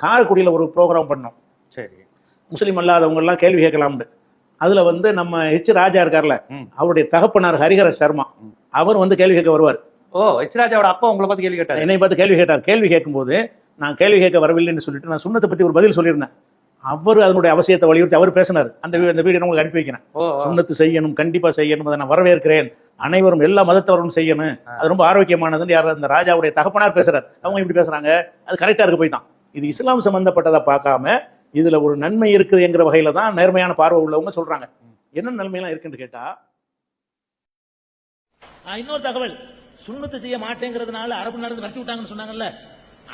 காரைக்குடியில் ஒரு ப்ரோக்ராம் பண்ணோம். சரி. முஸ்லீம் அல்லாதவங்க எல்லாம் கேள்வி கேட்கலாம்னு. அதுல வந்து நம்ம ஹெச் ராஜா இருக்கார்ல, அவருடைய தகப்பனார் ஹரிஹர சர்மா, அவர் வந்து கேள்வி கேட்க வருவார். ஓ, ஹெச் ராஜாவோட அப்பா உங்களை பார்த்து கேள்வி கேட்டார்? என்னை பார்த்து கேள்வி கேட்டார். கேள்வி கேட்கும்போது நான் கேள்வி கேட்க வரவில்லைன்னு சொல்லிட்டு நான் சுன்னத்தை பத்தி ஒரு பதில் சொல்லியிருந்தேன். அவர் அதனுடைய அவசியத்தை வலியுறுத்தி அவர் பேசினார். அந்த வீடியோ உங்களுக்கு அனுப்பி வைக்கிறேன். சுன்னத்து செய்யணும், கண்டிப்பா செய்யணும், அதை நான் வரவேற்கிறேன், அனைவரும் எல்லா மதத்தவரும் செய்யணும், அது ரொம்ப ஆரோக்கியமானதுன்னு யார் அந்த ராஜாவுடைய தகப்பனார் பேசுறாரு. அவங்க இப்படி பேசுறாங்க, அது கரெக்டா இருக்கு போய் தான். இது இஸ்லாம் சம்பந்தப்பட்டதை பார்க்காம இதுல ஒரு நன்மை இருக்குது என்கிற வகையில தான் நேர்மையான பார்வை உள்ளவங்க சொல்றாங்க. என்ன நன்மையெல்லாம் இருக்குன்னு கேட்டா, இன்னொரு தகவல், சுன்னத்து செய்ய மாட்டேங்கிறதுனால அரபு நாடு வரட்டி விட்டாங்கன்னு சொன்னாங்கல்ல,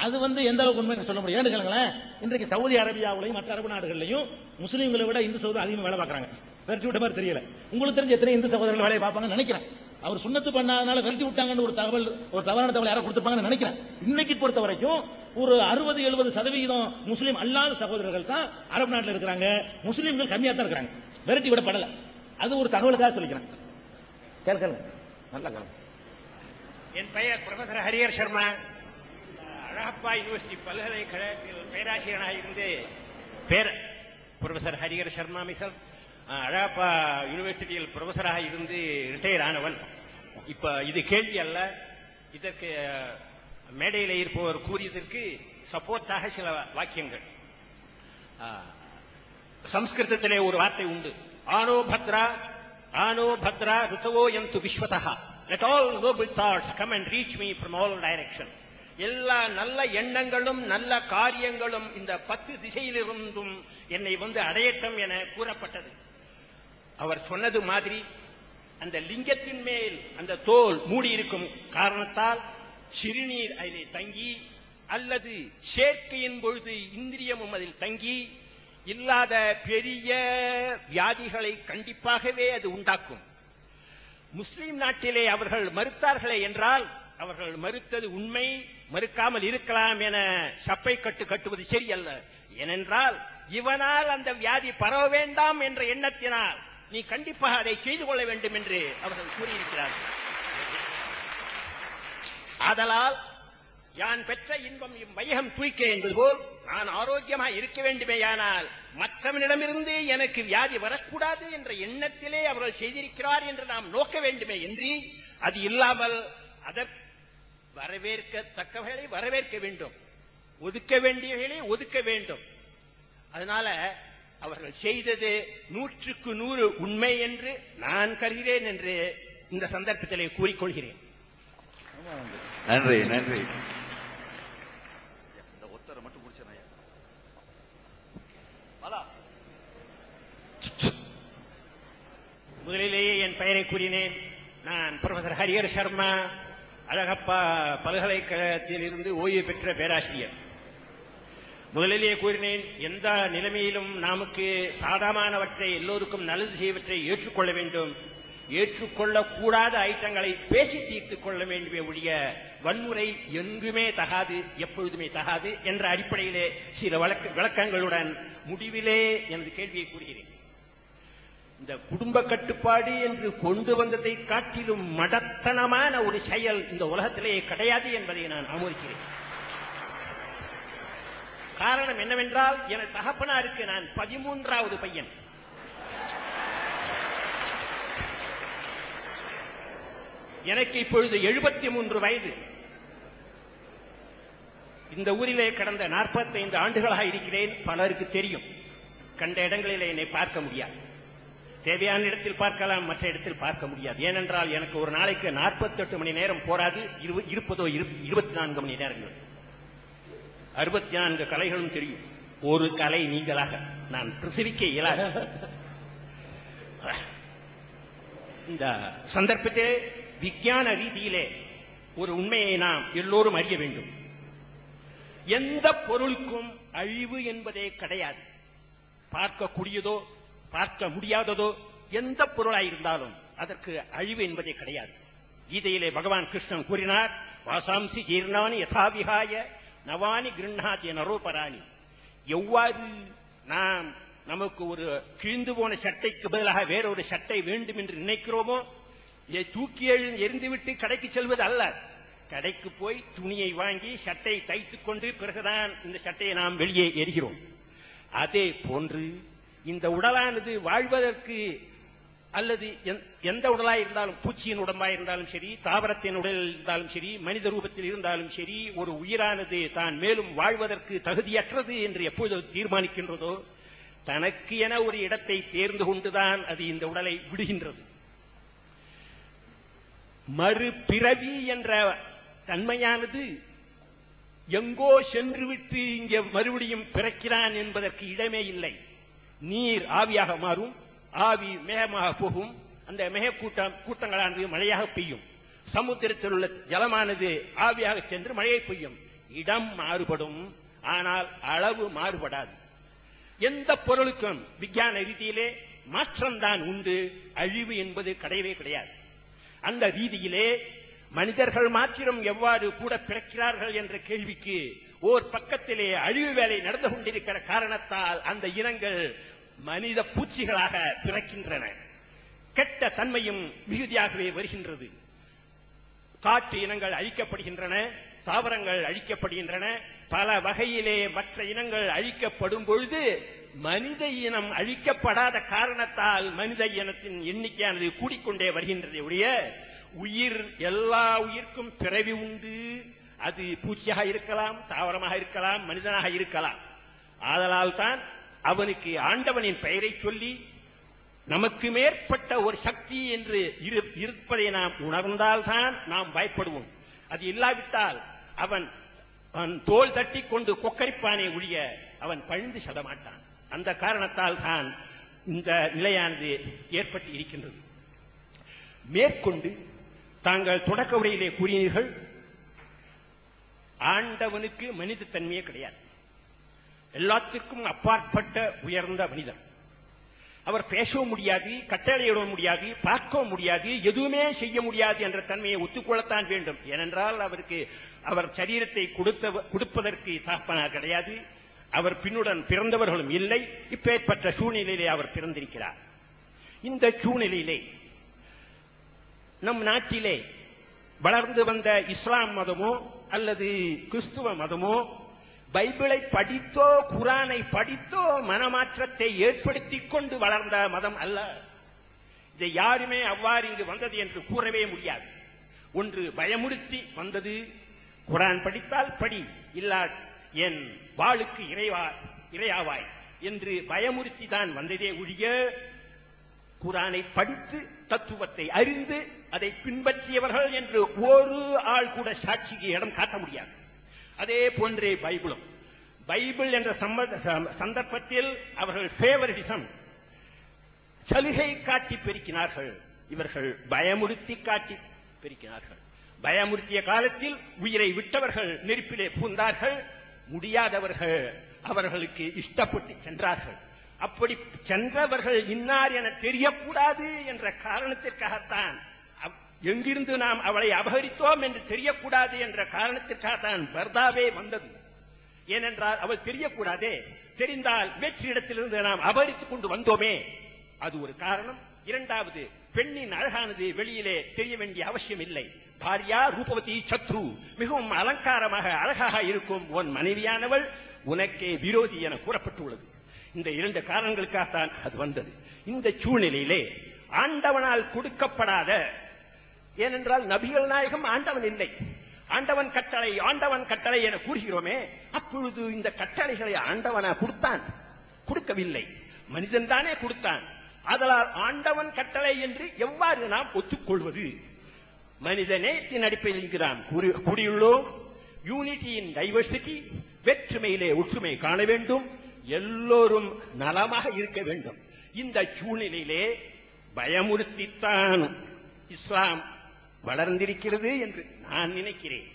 அது வந்து எந்த அளவுக்கு உண்மை சொல்ல முடியும்? ஏன்னு கேளுங்களேன், இன்றைக்கு சவுதி அரேபியாவிலையும் மற்ற அரபு நாடுகள்லையும் முஸ்லீம்களை விட இந்து சகோதரர் அதிகமாக வேலை பார்க்கறாங்க. விரட்டி விட்ட மாதிரி தெரியல. உங்களுக்கு தெரிஞ்ச எத்தனை இந்து சகோதரர்கள் வேலையை பார்ப்பாங்கன்னு நினைக்கிறேன். அவர் சுன்னத்து பண்ணாதனால விரட்டி விட்டாங்கன்னு ஒரு தகவல், ஒரு தவறான தகவல் யாரும் கொடுத்துருப்பாங்கன்னு நினைக்கிறேன். இன்னைக்கு பொறுத்த வரைக்கும் ஒரு 60-70% முஸ்லீம் அல்லாத சகோதரர்கள் தான் அரபு நாட்டில் இருக்கிறாங்க. முஸ்லீம்கள் கம்மியா தான் இருக்கிறாங்க, விரட்டி விடப்படல. அது ஒரு தகவலுக்காக சொல்லிக்கிறேன். கேட்கல நல்லா கேளுங்க. என் பெயர் ப்ரொஃபசர் ஹரிஹர் சர்மா. அழகப்பா யூனிவர்சிட்டி பல்கலைக்கழகத்தில் பேராசிரியராக இருந்து ப்ரொஃபசர் ஹரிஹர் சர்மா மிசல் அழகப்பா யூனிவர்சிட்டியில் ப்ரொஃபசராக இருந்து ரிட்டையர் ஆனவன். இப்ப இது கேள்வி அல்ல, இதற்கு மேடையில் இருப்பவர் கூறியதற்கு சப்போர்ட்டாக சில வாக்கியங்கள். சம்ஸ்கிருதத்திலே ஒரு வார்த்தை உண்டு, ஆனோ Patra ஆனோ Patra ருத்தவோ யந்து விஸ்வதஹ, let all noble thoughts come and reach me from all direction. எல்லா நல்ல எண்ணங்களும் நல்ல காரியங்களும் இந்த 10 திசையிலிருந்தும் என்னை வந்து அடையட்டும் என கூறப்பட்டது. அவர் சொன்னது மாதிரி அந்த லிங்கத்தின் மேல் அந்த தோல் மூடியிருக்கும் காரணத்தால் சிறுநீர் அதில் தங்கி அல்லது சேர்க்கையின் பொழுது இந்திரியமும் அதில் தங்கி இல்லாத பெரிய வியாதிகளை கண்டிப்பாகவே அது உண்டாக்கும். முஸ்லிம் நாட்டிலே அவர்கள் மறுத்தார்களே என்றால் அவர்கள் மறுத்தது உண்மை, மறுக்காமல் இருக்கலாம் என சப்பை கட்டுவது சரியல்ல. ஏனென்றால் இவனால் அந்த வியாதி பரவ வேண்டாம் என்ற எண்ணத்தினால் நீ கண்டிப்பாக அதை செய்து கொள்ள வேண்டும் என்று அவர்கள் கூறியிருக்கிறார்கள். ஆதலால் யான் பெற்ற இன்பம் இவ்வையகம் தூய்க்க என்பது போல் நான் ஆரோக்கியமாக இருக்க வேண்டுமேயானால் மற்றவனிடமிருந்து எனக்கு வியாதி வரக்கூடாது என்ற எண்ணத்திலே அவர்கள் செய்திருக்கிறார் என்று நாம் நோக்க வேண்டுமே என்று, அது இல்லாமல் அதற்கு வரவேற்கத்தக்கவர்களை வரவேற்க வேண்டும், ஒதுக்க வேண்டியவர்களை ஒதுக்க வேண்டும். அதனால அவர்கள் செய்தது 100க்கு 100 உண்மை என்று நான் கருகிறேன் என்று இந்த சந்தர்ப்பத்திலே கூறிக்கொள்கிறேன். நன்றி நன்றி. முதலிலேயே என் பெயரை கூறினேன். நான் ப்ரொஃபசர் ஹரிஹர் சர்மா, அழகப்பா பல்கலைக்கழகத்தில் இருந்து ஓய்வு பெற்ற பேராசிரியர். முதலிலேயே கூறினேன், எந்த நிலைமையிலும் நமக்கு சாதகமானவற்றை எல்லோருக்கும் நல்லது செய்வற்றை ஏற்றுக்கொள்ள வேண்டும், ஏற்றுக்கொள்ளக்கூடாத ஐட்டங்களை பேசி தீர்த்துக் கொள்ள வேண்டுமே ஒழிய வன்முறை எங்குமே தகாது, எப்பொழுதுமே தகாது என்ற அடிப்படையிலே சில விளக்கங்களுடன் முடிவிலே எனது கேள்வியை கூறுகிறேன். இந்த குடும்ப கட்டுப்பாடு என்று கொண்டு வந்ததை காட்டிலும் மடத்தனமான ஒரு செயல் இந்த உலகத்திலேயே கிடையாது என்பதை நான் ஆமோதிக்கிறேன். காரணம் என்னவென்றால், எனது தகப்பனாருக்கு நான் 13வது பையன். எனக்கு இப்பொழுது 73 வயது. இந்த ஊரிலே கடந்த 45 ஆண்டுகளாக இருக்கிறேன். பலருக்கு தெரியும், கண்ட இடங்களில் என்னை பார்க்க முடியாது. தேவையான இடத்தில் பார்க்கலாம், மற்ற இடத்தில் பார்க்க முடியாது. ஏனென்றால் எனக்கு ஒரு நாளைக்கு 48 மணி நேரம் போராது, இருப்பதோ 24 மணி நேரங்கள். 64 கலைகளும் தெரியும், ஒரு கலை நீங்களாக நான் பிரசவிக்க இயலாது. இந்த சந்தர்ப்பத்திலே விஞ்ஞான ரீதியிலே ஒரு உண்மையை நாம் எல்லோரும் அறிய வேண்டும். எந்த பொருளுக்கும் அழிவு என்பதே கிடையாது. பார்க்கக்கூடியதோ பார்க்க முடியாததோ எந்த பொருளாயிருந்தாலும் அதற்கு அழிவு என்பதே கிடையாது. கீதையிலே பகவான் கிருஷ்ணன் கூறினார், வாசாம்சி ஜீர்ணானி யதாவிகாய நவானி கிருண்ணாதி நரோபராணி. எவ்வாறு நாம் நமக்கு ஒரு கிழிந்து போன சட்டைக்கு பதிலாக வேறொரு சட்டை வேண்டும் என்று நினைக்கிறோமோ, இதை தூக்கி எறிந்துவிட்டு கடைக்கு செல்வது அல்ல. கடைக்கு போய் துணியை வாங்கி சட்டை தைத்துக் கொண்டு பிறகுதான் இந்த சட்டையை நாம் வெளியே எறிகிறோம். அதே போன்று இந்த உடலானது வாழ்வதற்கு அல்லது எந்த உடலாய் இருந்தாலும், பூச்சியின் உடம்பாய் இருந்தாலும் சரி, தாவரத்தின் உடலில் இருந்தாலும் சரி, மனித ரூபத்தில் இருந்தாலும் சரி, ஒரு உயிரானது தான் மேலும் வாழ்வதற்கு தகுதியற்றது என்று எப்பொழுது தீர்மானிக்கின்றதோ தனக்கு என ஒரு இடத்தை தேர்ந்து கொண்டுதான் அது இந்த உடலை விடுகின்றது. மறுபிறவி என்ற தன்மையானது எங்கோ சென்றுவிட்டு இங்கே மறுபடியும் பிறக்கிறான் என்பதற்கு இடமே இல்லை. நீர் ஆவியாக மாறும், ஆவி மேகமாக போகும், அந்த மேக கூட்டங்களானது மழையாக பெய்யும், சமுத்திரத்தில் உள்ள ஜலமானது ஆவியாக சென்று மழையை பெய்யும். இடம் மாறுபடும், ஆனால் அளவு மாறுபடாது. எந்த பொருளுக்கும் விஞ்ஞான ரீதியிலே மாற்றம்தான் உண்டு, அழிவு என்பது கிடையவே கிடையாது. அந்த ரீதியிலே மனிதர்கள் மாத்திரம் எவ்வாறு கூட பிறக்கிறார்கள் என்ற கேள்விக்கு ஓர் பக்கத்திலே அழிவு வேலை நடந்து கொண்டிருக்கிற காரணத்தால் அந்த இனங்கள் மனித பூச்சிகளாக பிறக்கின்றன. கெட்ட தன்மையும் மிகுதியாகவே வருகின்றது. காட்டு இனங்கள் அழிக்கப்படுகின்றன, தாவரங்கள் அழிக்கப்படுகின்றன, பல வகையிலே மற்ற இனங்கள் அழிக்கப்படும் பொழுது மனித இனம் அழிக்கப்படாத காரணத்தால் மனித இனத்தின் எண்ணிக்கையானது கூடிக்கொண்டே வருகின்றதை உடைய உயிர், எல்லா உயிர்க்கும் பிறவி உண்டு. அது பூச்சியாக இருக்கலாம், தாவரமாக இருக்கலாம், மனிதனாக இருக்கலாம். ஆதலால் தான் அவனுக்கு ஆண்டவனின் பெயரை சொல்லி நமக்கு மேற்பட்ட ஒரு சக்தி என்று இருப்பதை நாம் உணர்ந்தால்தான் நாம் பயப்படுவோம். அது இல்லாவிட்டால் அவன் தோல் தட்டி கொண்டு கொக்கரிப்பானே ஒழிய அவன் பழிந்து செல்லமாட்டான். அந்த காரணத்தால் தான் இந்த நிலையானது ஏற்பட்டு இருக்கின்றது. மேற்கொண்டு தாங்கள் தொடக்க உரையிலே கூறினீர்கள், ஆண்டவனுக்கு மனித தன்மையே கிடையாது, எல்லாத்திற்கும் அப்பாற்பட்ட உயர்ந்த மனிதன். அவர் பேசவும் முடியாது, கட்டளையிட முடியாது, பார்க்கவும் முடியாது, எதுவுமே செய்ய முடியாது என்ற தன்மையை ஒத்துக்கொள்ளத்தான் வேண்டும். ஏனென்றால் அவருக்கு அவர் சரீரத்தை கொடுப்பதற்கு தகப்பனார் கிடையாது, அவர் பின்னுடன் பிறந்தவர்களும் இல்லை. இப்பேற்பட்ட சூழ்நிலையிலே அவர் பிறந்திருக்கிறார். இந்த சூழ்நிலையிலே நம் நாட்டிலே வளர்ந்து வந்த இஸ்லாம் மதமோ அல்லது கிறிஸ்துவ மதமோ பைபிளை படித்தோ குரானை படித்தோ மனமாற்றத்தை ஏற்படுத்திக் கொண்டு வளர்ந்த மதம் அல்ல. இதை யாருமே அவ்வாறு இங்கு வந்தது என்று கூறவே முடியாது. ஒன்று பயமுறுத்தி வந்தது, குரான் படித்தால் படி, இல்லா என் வாளுக்கு இறையாவாய் என்று பயமுறுத்தி தான் வந்ததே ஒழிய குரானை படித்து தத்துவத்தை அறிந்து அதை பின்பற்றியவர்கள் என்று ஒரு ஆள் கூட சாட்சிக்கு இடம் காட்ட முடியாது. அதே போன்றே பைபிளும், பைபிள் என்ற சந்தர்ப்பத்தில் அவர்கள் ஃபேவரிட்டிசம், சலுகை காட்டி பெருக்கினார்கள். இவர்கள் பயமுறுத்தி காட்டி பெருக்கினார்கள். பயமுறுத்திய காலத்தில் உயிரை விட்டவர்கள் நெருப்பிலே பூந்தார்கள், முடியாதவர்கள் அவர்களுக்கு இஷ்டப்பட்டு சென்றார்கள். அப்படி சென்றவர்கள் இன்னார் என தெரியக்கூடாது என்ற காரணத்திற்காகத்தான், எங்கிருந்து நாம் அவளை அபகரித்தோம் என்று தெரியக்கூடாது என்ற காரணத்திற்காகத்தான் பர்தாவே வந்தது. ஏனென்றால் அவள் தெரியக்கூடாதே, தெரிந்தால் வெற்றிடத்திலிருந்து நாம் அபகரித்துக் கொண்டு வந்தோமே, அது ஒரு காரணம். இரண்டாவது, பெண்ணின் அழகானது வெளியிலே தெரிய வேண்டிய அவசியம் இல்லை. பாரியா ரூபவதி சத்ரு, மிகவும் அலங்காரமாக அழகாக இருக்கும் உன் மனைவியானவள் உனக்கே விரோதி என கூறப்பட்டுள்ளது. இந்த இரண்டு காரணங்களுக்காகத்தான் அது வந்தது. இந்த சூழ்நிலையிலே ஆண்டவனால் கொடுக்கப்படாத, ஏனென்றால் நபிகள் நாயகம் ஆண்டவன் இல்லை, ஆண்டவன் கட்டளை ஆண்டவன் கட்டளை என கூறுகிறோமே, அப்பொழுது இந்த கட்டளைகளை ஆண்டவனா கொடுத்தான்? கொடுக்கவில்லை, மனிதன் தானே கொடுத்தான். அதனால் ஆண்டவன் கட்டளை என்று எவ்வாறு நாம் ஒத்துக்கொள்வது? மனிதநேயத்தின் அடிப்படையில் நாம் கூறியுள்ளோம். யூனிட்டி இன் டைவர்சிட்டி, வேற்றுமையிலே ஒற்றுமை காண வேண்டும், எல்லோரும் நலமாக இருக்க வேண்டும். இந்த சூழ்நிலையிலே பயமுறுத்தித்தான் இஸ்லாம் வளர்ந்திருக்கிறது என்று நான் நினைக்கிறேன்.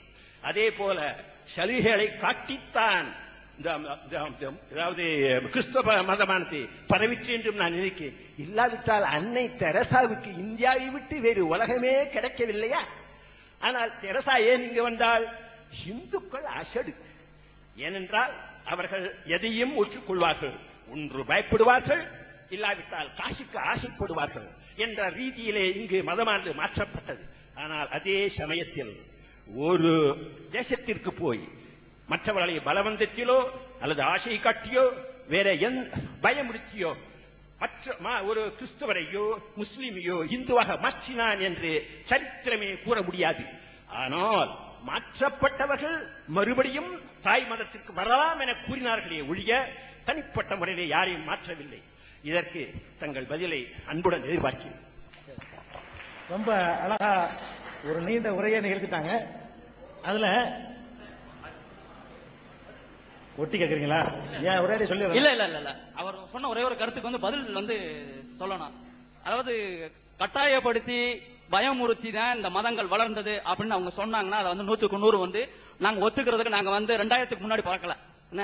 அதே போல சலுகைகளை காட்டித்தான் அதாவது கிறிஸ்தவ மதமானது பரவிற்று என்றும் நான் நினைக்கிறேன். இல்லாவிட்டால் அன்னை தெரசாவுக்கு இந்தியாவை விட்டு வேறு உலகமே கிடைக்கவில்லையா? ஆனால் தெரசா ஏன் இங்கு வந்தால்? இந்துக்கள் அசடு. ஏனென்றால் அவர்கள் எதையும் ஒற்றுக்கொள்வார்கள், ஒன்று பயப்படுவார்கள், இல்லாவிட்டால் காசுக்கு ஆசைப்படுவார்கள் என்ற ரீதியிலே இங்கு மதமானது மாற்றப்பட்டது. ஆனால் அதே சமயத்தில் ஒரு தேசத்திற்கு போய் மற்றவர்களை பலவந்தத்திலோ அல்லது ஆசை காட்டியோ வேற பயமுறுத்தியோ ஒரு கிறிஸ்தவரையோ முஸ்லிமையோ இந்துவாக மாற்றினான் என்று சரித்திரமே கூற முடியாது. ஆனால் மாற்றப்பட்டவர்கள் மறுபடியும் தாய் மதத்திற்கு வரலாம் என கூறினார்களே ஒழிய தனிப்பட்ட முறையிலே யாரையும் மாற்றவில்லை. இதற்கு தங்கள் பதிலை அன்புடன் எதிர்பார்க்கிறேன். ரொம்ப அழகா ஒரு நீண்ட உரையை நிகழ்த்திட்டாங்க. அதுல ஒட்டி கேக்குறீங்களா? ஏன் ஒரே சொல்லி இல்ல இல்ல இல்ல இல்ல அவர் சொன்ன ஒரே ஒரு கருத்துக்கு வந்து பதில் சொல்லணும். அதாவது கட்டாயப்படுத்தி பயமுறுத்தி தான் இந்த மதங்கள் வளர்ந்தது அப்படின்னு அவங்க சொன்னாங்கன்னா அதை வந்து 100க்கு 100 நாங்க ஒத்துக்கிறதுக்கு நாங்க 2000க்கு முன்னாடி பார்க்கல. என்ன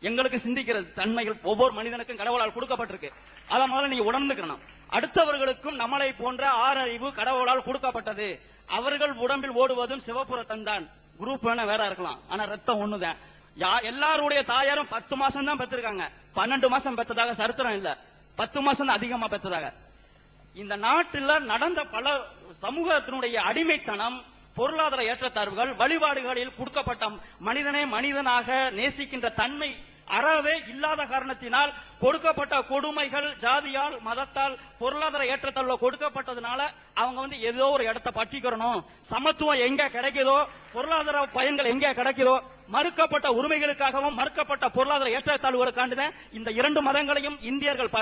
எங்களுக்கு சிந்திக்கிற தன்மைகள் ஒவ்வொரு மனிதனுக்கும் கடவுளால் கொடுக்கப்பட்டிருக்கு. அதை முதல்ல நீங்க உணர்ந்துக்கணும். அடுத்தவர்களுக்கும் நம்மளை போன்ற ஆறறிவு கடவுளால் கொடுக்கப்பட்டது. அவர்கள் உடம்பில் ஓடுவதும் சிவப்பு ரத்தம் தான். குரூப் வேணா வேற இருக்கலாம், ஆனா ரத்தம் ஒண்ணுதான். எல்லாருடைய தாயாரும் 10 மாசம் தான் பெற்றிருக்காங்க. 12 மாசம் பெற்றதாக சரித்திரம் இல்ல. 10 மாசம் தான் அதிகமா பெற்றதாக. இந்த நாட்டில் நடந்த பல சமூகத்தினுடைய அடிமைத்தனம், பொருளாதார ஏற்றத்தாழ்வுகள், வழிபாடுகளில் கொடுக்கப்பட்ட மனிதனை மனிதனாக நேசிக்கின்ற தன்மை அறவே இல்லாத காரணத்தினால் கொடுக்கப்பட்ட கொடுமைகள் ஜாதியால் மதத்தால் பொருளாதார ஏற்றத்தாழ்வு கொடுக்கப்பட்டதுனால அவங்க ஏதோ ஒரு இடத்தை பற்றிக்கிறணும். சமத்துவம் எங்க கிடைக்குதோ, பொருளாதார பயன்கள் எங்க கிடைக்குதோ, மறுக்கப்பட்ட உரிமைகளுக்காகவும் மறுக்கப்பட்ட பொருளாதார ஏற்றத்தாழ்வுகளுக்காண்டுதான் இந்த 2 மதங்களையும் இந்தியர்கள்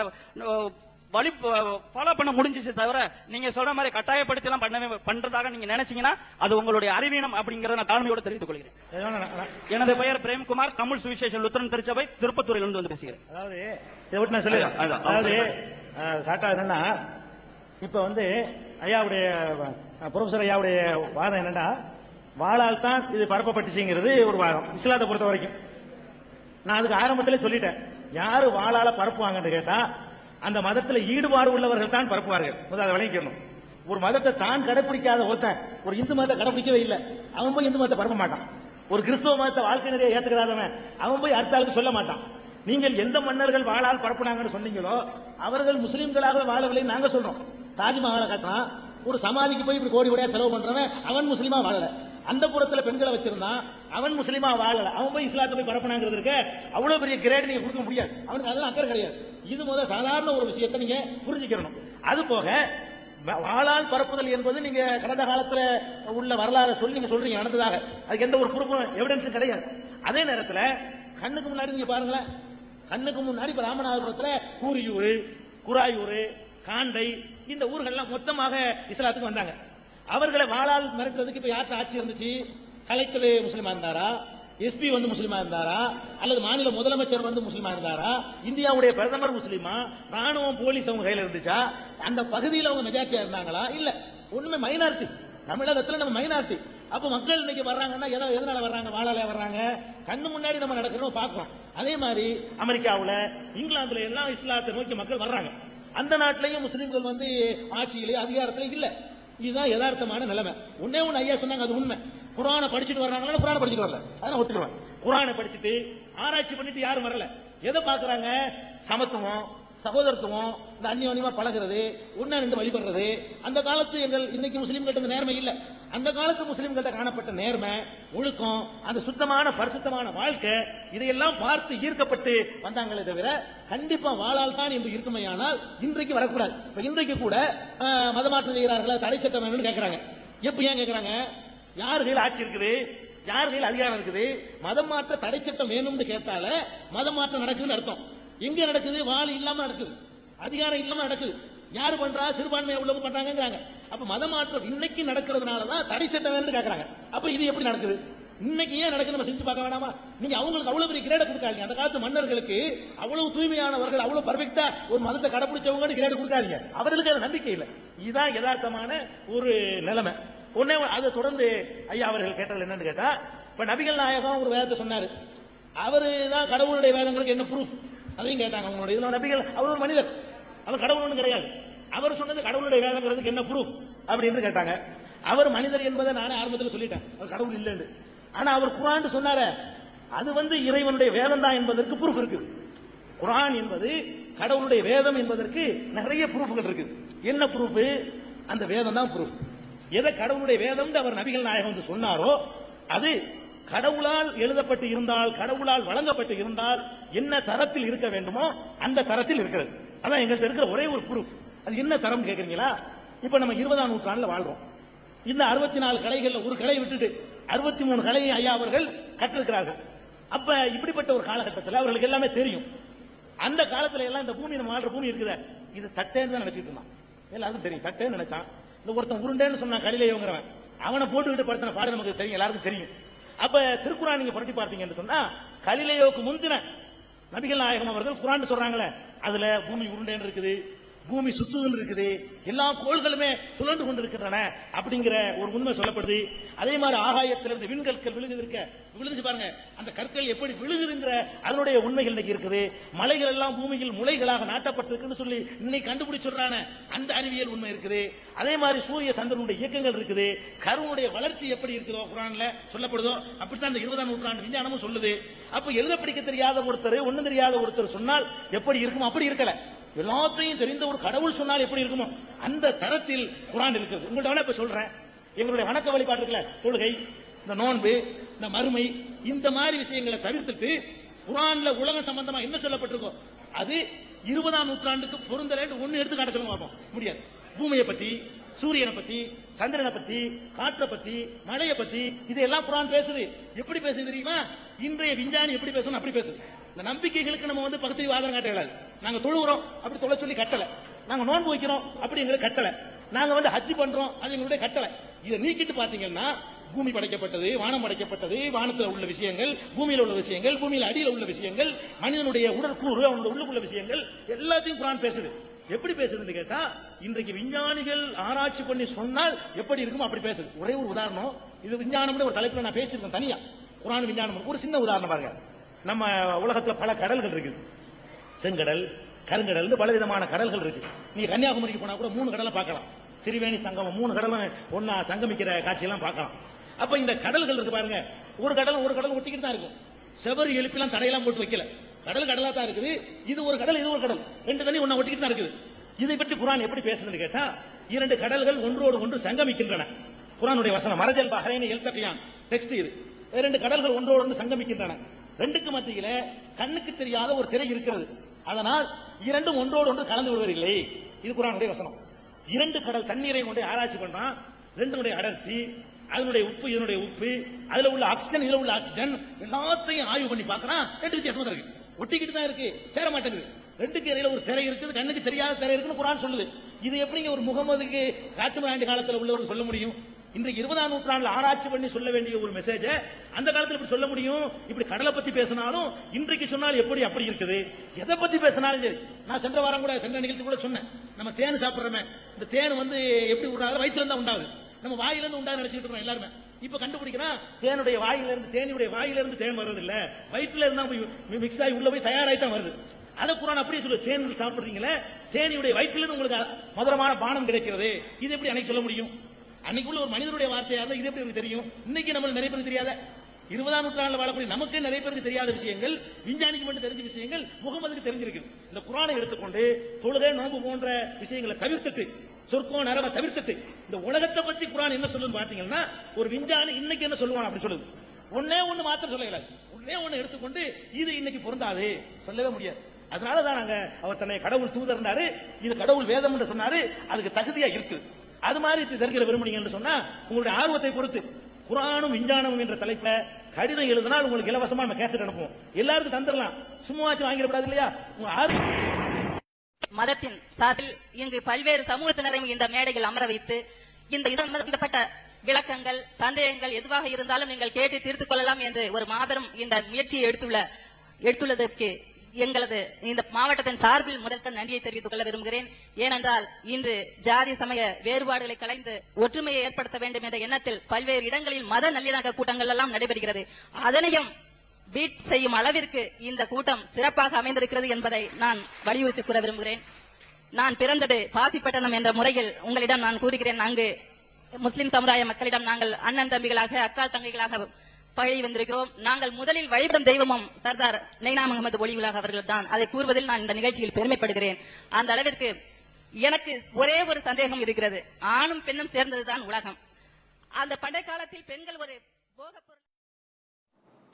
ஃபாலோ பண்ண முடிஞ்சிச்சு. தவிர நீங்க சொல்ற மாதிரி கட்டாயப்படுத்தி எல்லாம் பண்றதாக நீங்க நினைச்சீங்கன்னா அது உங்களுடைய அறிவீனம் அப்படிங்கறத நான் தாழ்மையோடு தெரிவித்துக் கொள்கிறேன். எனது பெயர் பிரேம்குமார், தமிழ் சுவிசேஷ லுத்தரன் திருச்சபை, திருப்பத்தூரிலிருந்து வந்து பேசுகிறேன். அதாவது என்னன்னா, இப்ப ஐயாவுடைய ப்ரொஃபசர் ஐயாவுடைய வாதம் என்னன்னா, வாளால் தான் இது பரப்பப்பட்டுச்சுங்கிறது ஒரு வாதம். இஸ்லாத்தை பொறுத்த வரைக்கும் நான் அதுக்கு ஆரம்பத்திலே சொல்லிட்டேன். யாரு வாளால பரப்புவாங்கன்னு கேட்டா அந்த மதத்துல ஈடுபாடு உள்ளவர்கள் தான் பரப்புவார்கள். அதை விளங்கிக்கணும். ஒரு மதத்தை தான் கடைபிடிக்காத ஒருத்தன் ஒரு இந்து மதத்தை கடைபிடிக்கவே இல்லை, அவன் போய் இந்து மதத்தை பரப்ப மாட்டான். ஒரு கிறிஸ்தவ மதத்தை வாழ்க்கை நிறைய ஏத்துக்கிறாதவன் அவன் போய் அடுத்த ஆளுக்கு சொல்ல மாட்டான். நீங்கள் எந்த மன்னர்கள் வாளால் பரப்புனாங்கன்னு சொன்னீங்களோ அவர்கள் முஸ்லீம்களாக வாழவில்லை நாங்க சொல்றோம். தாஜ்மஹாலை கட்டினான், ஒரு சமாதிக்கு போய் இப்படி கோடி கோடியா செலவு பண்றவன் அவன் முஸ்லீமா வாழல. அந்த புறத்துல பெண்களை வச்சிருந்தான், அவன் முஸ்லீமா வாழல. அவன் போய் இஸ்லாத்தை போய் பரப்புனாங்கிறது இருக்க அவ்வளவு பெரிய கிரேட் நீங்க கொடுக்க முடியாது. அவனுக்கு அதெல்லாம் அக்கறை கிடையாது. இது முதல் சாதாரண ஒரு விஷயத்தை நீங்க புரிஞ்சுக்கணும். அது போக வாளால் பரப்புதல் என்பது நீங்க கடந்த காலத்துல உள்ள வரலாறு சொல்லி நீங்க சொல்றீங்க நடந்ததாக, அதுக்கு எந்த ஒரு ப்ரூஃப் எவிடன்ஸும் கிடையாது. அதே நேரத்தில் கண்ணுக்கு முன்னாடி நீங்க பாருங்களேன், கண்ணுக்கு முன்னாடி இப்ப ராமநாதபுரத்துல கூரியூர், குராயூர், காண்டை இந்த ஊர்கள்லாம் மொத்தமாக இஸ்லாத்துக்கு வந்தாங்க. அவர்களை வாளால் மிரட்டுறதுக்கு இப்ப யார்கிட்ட ஆட்சி இருந்துச்சு? கலெக்டர் முஸ்லீமா இருந்தாரா, எஸ்பி முஸ்லீமா இருந்தாரா, அல்லது மாநில முதலமைச்சர் முஸ்லீமா இருந்தாரா, இந்தியாவுடைய பிரதமர் முஸ்லீமா, ராணுவம் போலீஸ் அவங்க கையில இருந்துச்சா, அந்த பகுதியில் அவங்க மெஜாரிட்டியா இருந்தாங்களா? இல்ல, ஒண்ணுமே மைனாரிட்டி. தமிழகத்துல நம்ம மைனாரிட்டி. அப்ப மக்கள் இன்னைக்கு வர்றாங்கன்னா எதனால வர்றாங்க? வாழால வர்றாங்க. கண்ணு முன்னாடி நம்ம நடக்கிறோம் பார்க்கிறோம். அதே மாதிரி அமெரிக்காவுல, இங்கிலாந்துல எல்லாம் இஸ்லாத்தை நோக்கி மக்கள் வர்றாங்க. அந்த நாட்டிலையும் முஸ்லீம்கள் ஆட்சியிலே அதிகாரத்திலே இல்ல. இதுதான் யதார்த்தமான நிலைமை. ஒன்னே ஒன்னு ஐயா சொன்னாங்க, அது உண்மை. குரானை படிச்சுட்டு வர்றாங்களா? குரானை படிச்சுட்டு வரல, அதான் ஒத்துக்குவேன். குரானை படிச்சுட்டு ஆராய்ச்சி பண்ணிட்டு யாரும் வரல. எதை பாக்குறாங்க? சமத்துவம், சகோதரத்துவம், இந்த அந்நியோன்யமா பழகிறது, ஒன்னா ரெண்டு வழிபடுறது. அந்த காலத்து இன்னைக்கு முஸ்லீம்கிட்ட நேர்மை இல்ல. அந்த காலத்து முஸ்லீம்கிட்ட காணப்பட்ட நேர்மை, ஒழுக்கம், அந்த சுத்தமான பரிசுத்தமான வாழ்க்கை, இதையெல்லாம் பார்த்து ஈர்க்கப்பட்டு வந்தாங்களே தவிர கண்டிப்பா வாழால் தான் என்று இருக்குமையானால் இன்றைக்கு வரக்கூடாது. இன்றைக்கு கூட மதமாற்றம் செய்கிறார்களா, தடை சட்டம் வேணும்னு கேட்கிறாங்க. எப்ப ஏன் கேட்கிறாங்க? யார் கையில் ஆட்சி இருக்குது, யார் கையில் அதிகாரம் இருக்குது, மதம் மாற்ற தடை சட்டம் வேணும்னு கேட்டால மதம் மாற்றம் நடக்குதுன்னு அர்த்தம். எங்க நடக்குது? வாள் இல்லாம நடக்குது, அதிகாரம் இல்லாம நடக்குது. யாரு பண்றா? சிறுபான்மையை உள்ளவங்க பண்றாங்க. அப்ப மதமாற்றம் இன்னைக்கு நடக்கிறதுனாலதான் தடை சட்டம் வேணும்னு கேட்கறாங்க. அப்ப இது எப்படி நடக்குது? இன்னைக்கு ஏன் நடக்குது? நம்ம செஞ்சு பார்க்க வேணாமா? நீங்க அவங்களுக்கு அவ்வளவு பெரிய கிரேட கொடுக்காதீங்க. அந்த காலத்து மன்னர்களுக்கு அவ்வளவு தூய்மையானவர்கள், அவ்வளவு பர்ஃபெக்டா ஒரு மதத்தை கடைபிடிச்சவங்க கிரேட கொடுக்காதீங்க. அவர்களுக்கு அது நம்பிக்கை இல்லை. இதுதான் யதார்த்தமான ஒரு நிலைமை. உடனே அதை தொடர்ந்து ஐயா அவர்கள் கேட்டது என்னன்னு கேட்டா, இப்ப நபிகள் நாயகம் ஒரு வேதத்தை சொன்னாரு, அவரு தான் கடவுளுடைய வேதங்களுக்கு என்ன ப்ரூஃப் அதையும் கேட்டாங்க. அவங்களுடைய இதுல நபிகள், அவர் ஒரு மனிதர், அவர் கடவுள் ஒன்றும் கிடையாது. அவர் சொன்னது கடவுளுடைய வேதங்கிறதுக்கு என்ன ப்ரூஃப் அப்படின்னு கேட்டாங்க. அவர் மனிதர் என்பதை நானே ஆரம்பத்தில் சொல்லிட்டேன், அவர் கடவுள் இல்லைன்னு. ஆனா அவர் குர்ஆன் சொன்னாரு, அது இறைவனுடைய வேதம் தான் என்பதற்கு ப்ரூஃப் இருக்கு. குர்ஆன் என்பது கடவுளுடைய வேதம் என்பதற்கு நிறைய ப்ரூஃப்கள் இருக்கு. என்ன ப்ரூஃப்? அந்த வேதம் தான் ப்ரூஃப். எதை கடவுளுடைய வேதம் அவர் நபிகள் நாயகம் வந்து சொன்னாரோ அது கடவுளால் எழுதப்பட்டு இருந்தால், கடவுளால் வழங்கப்பட்டு இருந்தால் என்ன தரத்தில் இருக்க வேண்டுமோ அந்த தரத்தில் இருக்கிறது. அதான் எங்களுக்கு இருக்கிற ஒரே ஒரு ப்ரூஃப். அது என்ன தரம் கேக்குறீங்களா? இப்ப நம்ம 20ஆம் நூற்றாண்டுல வாழ்றோம். இந்த 64 கலைகள்ல ஒரு கலை விட்டுட்டு 63 கலையை ஐயா அவர்கள் கற்றிருக்கிறார்கள். அப்ப இப்படிப்பட்ட ஒரு காலகட்டத்தில் அவர்களுக்கு எல்லாமே தெரியும். அந்த காலத்துல எல்லாம் இந்த பூமி, நம்ம வாழ்ற பூமி இருக்குத, இது தட்டேன்னு தான் நினைச்சிட்டு இருந்தான். எல்லாருக்கும் தெரியும், தட்டேன்னு நினைச்சான். இந்த ஒருத்தன் உருண்டேன்னு சொன்னா கலிலேயோங்கிறவன், அவனை போட்டுக்கிட்டு படுத்தின பாடு நமக்கு தெரியும், எல்லாருக்கும் தெரியும். அப்ப திருக்குறான் நீங்க புரட்டி பார்த்தீங்கன்னு சொன்னா, கலிலேயோவுக்கு முந்தின நபிகள் நாயகம் அவர்கள் குரான் சொல்றாங்களே, அதுல பூமி உருண்டேன்னு இருக்குது, பூமி சுத்துன்னு இருக்குது, எல்லா கோள்களுமே சுழன்று கொண்டிருக்கின்றன அப்படிங்கிற ஒரு உண்மை சொல்லப்படுது. அதே மாதிரி ஆகாயத்திலிருந்து விண்கற்கள் விழுந்து பாருங்க, அந்த கற்கள் எப்படி விழுகுதுங்கிற அதனுடைய உண்மைகள் இன்னைக்கு இருக்குது. மலைகள் எல்லாம் பூமியில் முளைகளாக நாட்டப்பட்டிருக்குன்னு சொல்லி இன்னைக்கு கண்டுபிடிச்சுறான அந்த அறிவியல் உண்மை இருக்குது. அதே மாதிரி சூரிய சந்திரனுடைய இயக்கங்கள் இருக்குது. கருவுடைய வளர்ச்சி எப்படி இருக்குதோ குரான்ல சொல்லப்படுதோ அப்படித்தான் இந்த 20ஆம் நூற்றாண்டு விஞ்ஞானமும் சொல்லுது. அப்ப எழுத படிக்க தெரியாத ஒருத்தர், ஒண்ணும் தெரியாத ஒருத்தர் சொன்னால் எப்படி இருக்குமோ அப்படி இருக்கல. எல்லாத்தையும் தெரிந்த ஒரு கடவுள் சொன்னால் எப்படி இருக்குமோ அந்த தரத்தில் குரான் இருக்கிறது. உங்கள்ட்ட இப்ப சொல்றேன், எங்களுடைய வணக்க வழிபாடு இருக்குல்ல, தொழுகை, இந்த நோன்பு, இந்த மறுமை, இந்த மாதிரி விஷயங்களை தவிர்த்துட்டு குரான்ல உலகம் சம்பந்தமா என்ன சொல்லப்பட்டிருக்கோ அது 20ஆம் நூற்றாண்டுக்கு பொருந்தலன்னு ஒண்ணு எடுத்து காட்ட சொல்லுங்க பார்ப்போம். முடியாது. பூமியை பத்தி, சூரியனை பத்தி, சந்திரனை பத்தி, காற்றை பத்தி, மழையை பத்தி இதெல்லாம் குரான் பேசுது. எப்படி பேசுது தெரியுமா? இன்றைய விஞ்ஞானி எப்படி பேசணும் அப்படி பேசுது. இந்த நம்பிக்கைகளுக்கு நம்ம வந்து பக்கத்து ஆதாரம் காட்ட இயலாது. நாங்க தொழுகிறோம் அப்படி தொலை சொல்லி கட்டல, நாங்க நோன்பு வைக்கிறோம் அப்படிங்கிற கட்டல, நாங்க வந்து ஹஜ் பண்றோம் அது எங்களுடைய கட்டளை. இதை நீக்கிட்டு பாத்தீங்கன்னா பூமி படைக்கப்பட்டது, வானம் படைக்கப்பட்டது, வானத்தில் உள்ள விஷயங்கள், பூமியில் உள்ள விஷயங்கள், பூமியில் அடியில் உள்ள விஷயங்கள், மனிதனுடைய உடற்கூறு, அவனுடைய உள்ளுக்குள்ள விஷயங்கள் எல்லாத்தையும் குரான் பேசுது. எப்படி பேசுதுன்னு கேட்டா, இன்றைக்கு விஞ்ஞானிகள் ஆராய்ச்சி பண்ணி சொன்னால் எப்படி இருக்குமோ அப்படி பேசுது. ஒரே ஒரு உதாரணம், இது விஞ்ஞானம் ஒரு தலைப்புல நான் பேசியிருக்கேன் தனியா, குரான் விஞ்ஞானம். ஒரு சின்ன உதாரணம் பாருங்க. நம்ம உலகத்துல பல கடல்கள் இருக்குது, செங்கடல், கருங்கடல், பல விதமான கடல்கள் இருக்கு. நீங்க கன்னியாகுமரிக்கு போனா கூட 3 கடலை பார்க்கலாம். திரிவேணி சங்கமம் 3 கடலும் ஒன்னா சங்கமிக்கிற காட்சியெல்லாம் பார்க்கலாம். அப்ப இந்த கடல்கள் இருக்கு பாருங்க, ஒரு கடல் ஒட்டிக்கிட்டு தான் இருக்கும். செவரு எழுப்பிலாம் தடையெல்லாம் போட்டு வைக்கல, கடல் கடலா தான் இருக்குது. இது ஒரு கடல், இது ஒரு கடல், 2 தண்ணி ஒன்னா ஒட்டிக்கிட்டு தான் இருக்குது. இதை பற்றி குரான் எப்படி பேசுதுன்னு கேட்டா, 2 கடல்கள் ஒன்றோடு ஒன்று சங்கமிக்கின்றன. குரானுடைய வசனம் மரஜல் பஹரைன் எல்தகியான் டெக்ஸ்ட் இது. 2 கடல்கள் ஒன்றோடு ஒன்று சங்கமிக்கின்றன. 2க்கு மத்தியில கண்ணுக்கு தெரியாத ஒரு திரை இருக்கிறது. அதனால் 2ம் ஒன்றோடு ஒன்று கலந்து விடுவதில்லை. இது குரானுடைய வசனம். 2 கடல் தண்ணீரை கொண்டு ஆராய்ச்சி பண்றான். 2னுடைய அடர்த்தி, அதனுடைய உப்பு, இதனுடைய உப்பு, அதுல உள்ள ஆக்சிஜன், இதுல உள்ள ஆக்சிஜன் எல்லாத்தையும் ஆய்வு பண்ணி பார்க்கறான். 2 வித்தியாசமா இருக்கு, ஒட்டிக்கிட்டு தான் இருக்கு, சேர மாட்டேங்குது. 2க்கு இடையில ஒரு திரை இருக்குது, கண்ணுக்கு தெரியாத திரை இருக்குன்னு குரான் சொல்லுது. இது எப்படிங்க ஒரு முகமதுக்கு காட்டுமிராண்டி காலத்தில் உள்ளவர் சொல்ல முடியும்? இன்றைக்கு 20ஆம் நூற்றாண்டுல ஆராய்ச்சி பண்ணி சொல்ல வேண்டிய ஒரு மெசேஜ் அந்த காலத்தில் இப்படி சொல்ல முடியும்? இப்படி கடலை பத்தி பேசினாலும் இன்றைக்கு சொன்னால் எப்படி அப்படி இருக்குது. எதை பத்தி பேசினாலும் சரி, நான் சென்ற வாரம் கூட, சென்ற நிகழ்ச்சி கூட சொன்னேன், நம்ம தேன் சாப்பிடுறோமே, இந்த தேன் வந்து எப்படி உண்டாகுது? வயிற்றுல இருந்தா உண்டாகுது, நம்ம வாயிலிருந்து உண்டாக நினைச்சிட்டு இருக்கோம் எல்லாருமே. இப்ப கண்டுபிடிக்கிறான், தேனுடைய வாயிலிருந்து, தேனியுடைய வாயிலிருந்து தேன் வர்றது இல்ல, வயிற்றுல இருந்தா மிக்ஸ் ஆகி உள்ள போய் தயாராயித்தான் வருது. அதை குரான் அப்படியே சொல்லு, தேன் சாப்பிடுறீங்களே, தேனியுடைய வயிற்றிலிருந்து உங்களுக்கு மதுரமான பானம் கிடைக்கிறது. இது எப்படி அன்னைக்கு சொல்ல முடியும்? அன்னைக்குள்ள ஒரு மனிதனுடைய வார்த்தையா இது எப்படி எனக்கு தெரியும்? இன்னைக்கு நம்ம நிறைய பேருக்கு தெரியாத, 20ஆம் நூற்றாண்டுல வாழக்கூடிய நமக்கு நிறைய பேருக்கு தெரியாத விஷயங்கள், விஞ்ஞானிக்கு மட்டும் தெரிஞ்ச விஷயங்கள் முகமதுக்கு தெரிஞ்சிருக்கு. இந்த குரானை எடுத்துக்கொண்டு தொழுகை, நோன்பு போன்ற விஷயங்களை தவிர்த்துட்டு, சொர்க்கம் நரக தவிர்த்துட்டு, இந்த உலகத்தை பத்தி குரான் என்ன சொல்லுன்னு பாத்தீங்கன்னா, ஒரு விஞ்ஞானி இன்னைக்கு என்ன சொல்லுவான் அப்படி சொல்லுது. ஒண்ணு மாத்திரம் சொல்லல, ஒண்ணு எடுத்துக்கொண்டு இது இன்னைக்கு பொருந்தாது சொல்லவே முடியாது. அதனாலதான் நாங்க அவர் தன்னை கடவுள் தூதர் இருந்தாரு, இது கடவுள் வேதம் என்று சொன்னாரு, அதுக்கு தகுதியா இருக்கு. அது மாதிரி தெரிகிற விரும்புனீங்கன்னு சொன்னா உங்களுடைய ஆர்வத்தை பொறுத்து குரானும் விஞ்ஞானமும் என்ற தலைப்புல கடிதம் எழுதினால் உங்களுக்கு இலவசமா நம்ம கேசட் அனுப்புவோம். எல்லாருக்கும் தந்துடலாம், சும்மாச்சும் வாங்கிடக்கூடாது இல்லையா? மதத்தின் சார்பில் இங்கு பல்வேறு சமூகத்தினரையும் இந்த மேடையில் அமர வைத்து இந்த சம்பந்தப்பட்ட விளக்கங்கள், சந்தேகங்கள் எதுவாக இருந்தாலும் நீங்கள் கேட்டு தீர்த்துக் கொள்ளலாம் என்று ஒரு மாபெரும் இந்த முயற்சியை எடுத்துள்ளதற்கு எங்களது இந்த மாவட்டத்தின் சார்பில் முதற்க நன்றியை தெரிவித்துக் கொள்ள விரும்புகிறேன். ஏனென்றால் இன்று ஜாதி சமய வேறுபாடுகளை களைந்து ஒற்றுமையை ஏற்படுத்த வேண்டும் என்ற எண்ணத்தில் பல்வேறு இடங்களில் மத நல்லிணக்க கூட்டங்கள் எல்லாம் நடைபெறுகிறது. அதனையும் பீட் செய்யும் அளவிற்கு இந்த கூட்டம் சிறப்பாக அமைந்திருக்கிறது என்பதை நான் வலியுறுத்தி கூற விரும்புகிறேன். நான் பிறந்தது பாசிப்பட்டணம் என்ற முறையில் உங்களிடம் நான் கூறுகிறேன். அங்கு முஸ்லிம் சமுதாய மக்களிடம் நாங்கள் அண்ணன் தம்பிகளாக, அக்கால் தங்கைகளாக பழகி வந்திருக்கிறோம். நாங்கள் முதலில் வழிபடும் தெய்வமும் சர்தார் நைனா முகமது ஒலிவுல்லாஹ் அவர்கள் தான். அதை கூறுவதில் நான் இந்த நிகழ்ச்சியில் பெருமைப்படுகிறேன். அந்த அளவிற்கு எனக்கு ஒரே ஒரு சந்தேகம் இருக்கிறது. ஆணும் பெண்ணும் சேர்ந்ததுதான் உலகம். அந்த பண்டை காலத்தில் பெண்கள் ஒரு போகப் பொருள்.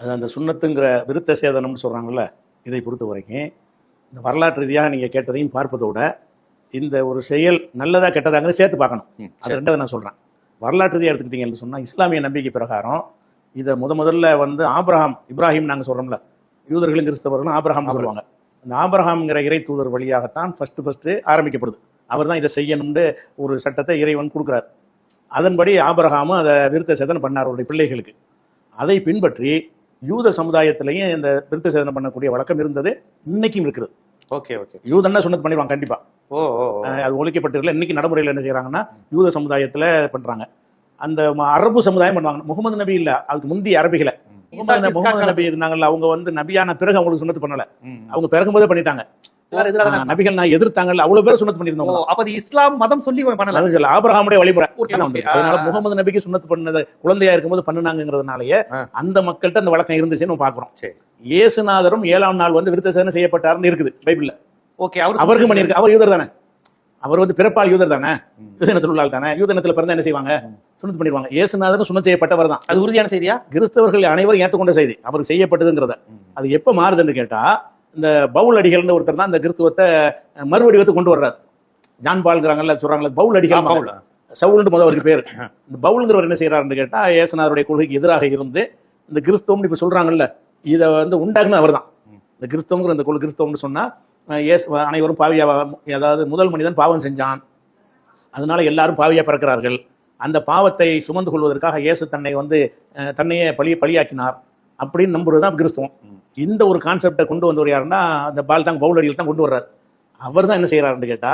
அது அந்த சுன்னத்துங்கிற விருத்த சேதனம்னு சொல்கிறாங்கல்ல, இதை பொறுத்த வரைக்கும் இந்த வரலாற்று ரீதியாக நீங்கள் கேட்டதையும் பார்ப்பதோட இந்த ஒரு செயல் நல்லதா கெட்டதாங்கிறத சேர்த்து பார்க்கணும். அது ரெண்டாவது நான் சொல்கிறேன். வரலாற்று ரீதியாக எடுத்துக்கிட்டீங்கன்னு சொன்னால் இஸ்லாமிய நம்பிக்கை பிரகாரம் இதை முதல்ல வந்து இப்ராஹிம் நாங்கள் சொல்கிறோம்ல, யூதர்களும் கிறிஸ்தவர்களும் ஆபிரகாம் சொல்லுவாங்க. அந்த ஆபிரகாம்ங்கிற இறை தூதர் வழியாகத்தான் ஃபர்ஸ்ட் ஆரம்பிக்கப்படுது. அவர் தான் இதை செய்யணும்னு ஒரு சட்டத்தை இறைவன் கொடுக்குறார். அதன்படி ஆபிரகாமும் அதை விருத்த சேதனம் பண்ணார் அவருடைய பிள்ளைகளுக்கு. அதை பின்பற்றி யூத சமுதாயத்திலையும் இந்த விருத்த சேதனம் பண்ணக்கூடிய வழக்கம் இருந்தது, இன்னைக்கும் இருக்கிறது. Okay okay. யூதன்னா சுன்னத் பண்ணிடுவாங்க கண்டிப்பா. அது ஒழிக்கப்பட்டிருக்கல. இன்னைக்கு நடைமுறையில் என்ன செய்யறாங்கன்னா யூத சமுதாயத்துல பண்றாங்க. அந்த அரபு சமுதாயம் பண்ணுவாங்க. முகமது நபி இல்ல, அதுக்கு முந்தி அரபிகளை முகமது நபி இருந்தாங்கல்ல, அவங்க வந்து நபியான பிறகு அவங்களுக்கு சுன்னத்து பண்ணல, அவங்க பிறகும்போதே பண்ணிட்டாங்க. நபிகள் நான் எதிர்த்தாங்கல்ல, அவ்வளவு பேர் சுன்னத்து பண்ணிருந்தோம். அப்ப இஸ்லாம் மதம் சொல்லி பண்ணல, ஆபிரகாமுடைய வழிமுறை. அதனால முகமது நபிக்கு சுன்னத்து பண்ணது குழந்தையா இருக்கும்போது பண்ணுனாங்கிறதுனாலயே அந்த மக்கள்கிட்ட அந்த வழக்கம் இருந்துச்சுன்னு பாக்குறோம். இயேசுநாதரும் 7ஆம் நாள் வந்து விருத்த சேதனம் செய்யப்பட்டாருன்னு இருக்குது பைபிள்ல. ஓகே, அவருக்கு பண்ணிருக்கு. அவர் யூதர் தானே, அவர் வந்து பிறப்பால் யூதர் தானே, யூதனத்தில் உள்ளால் தானே. யூதனத்தில் பிறந்தா என்ன செய்வாங்க? சுன்னத்து பண்ணிடுவாங்க. இயேசுநாதரும் சுன்னத் செய்யப்பட்டவர் தான். அது உறுதியான செய்தியா? கிறிஸ்தவர்கள் அனைவரும் ஏற்றுக்கொண்ட செய்தி, அவருக்கு செய்யப்பட்டதுங்கிறத. அது எப்ப மாறுதுன்னு கேட்டா, இந்த பவுல் அடிகள்னு ஒருத்தர் தான் இந்த கிறிஸ்துவத்தை மறுவடிவத்தை கொண்டு வர்றாரு. ஜான் பால்ங்கிறாங்கல்ல, சொல்றாங்கல்ல பவுல் அடிகள், சவுல்னு முதல் அவருக்கு பேரு. இந்த பவுல்ங்கிறவர் என்ன செய்யறாருன்னு கேட்டா, இயேசுநாதருடைய கொள்கைக்கு எதிராக இருந்து இந்த கிறிஸ்தவம் இப்ப சொல்றாங்கல்ல, இதை வந்து உண்டாக்குன்னு அவர் தான். இந்த கிறிஸ்தவங்கிற இந்த கிறிஸ்தவம்னு சொன்னா அனைவரும் பாவியா, அதாவது முதல் மனிதன் பாவம் செஞ்சான், அதனால எல்லாரும் பாவியா பிறக்கிறார்கள். அந்த பாவத்தை சுமந்து கொள்வதற்காக இயேசு தன்னையே பலியாக்கினார் அப்படின்னு நம்புறதுதான் கிறிஸ்தவம். இந்த ஒரு கான்செப்டை கொண்டு வந்தவர் யாருன்னா அந்த பவுல் அடிகள் தான் கொண்டு வர்றாரு. அவர் தான் என்ன செய்யறாருன்னு கேட்டா,